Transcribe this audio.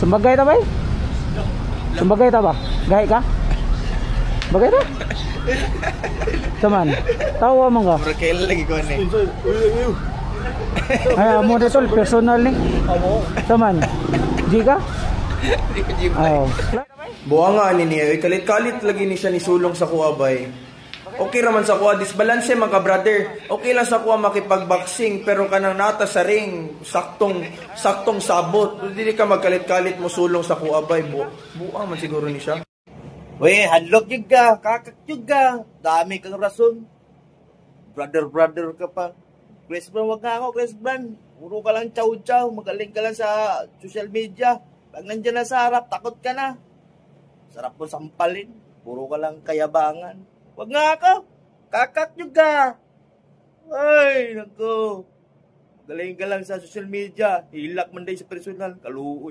Sumbagay ta ba? Sumbagay ta ba? Gahi ka? Bagay ta? Saman. Tawa man ka. Kailan lagi ko ni. Ay amo na tol personal ni. Saman. Di ka? Oh. Buha nga ani niya, kalit-kalit lagi ni siya ni sulong sa kuha bay. Okay raman sa kuha, disbalanse mga brother. Okay lang sa kuha makipagboxing, pero kanang nata sa ring, saktong sabot. Dili ka magkalit-kalit mo sulong sa kuha bay. Buha man siguro ni siya. We, hadlok yun ka, kakak yun ka. Dami kang rason. Brother ka pa. Chris Brown, wag nga ako, Chris Brown. Puro ka lang chow-chow, magaling ka lang sa social media. Pag nandiyan na sa harap, takot ka na. Sarap mo sampalin. Puro ka lang kayabangan. Wag nga ako. Kakak nyo ka. Ay, naku. Galing ka lang sa social media. Hilak man day sa personal. Kaluoy.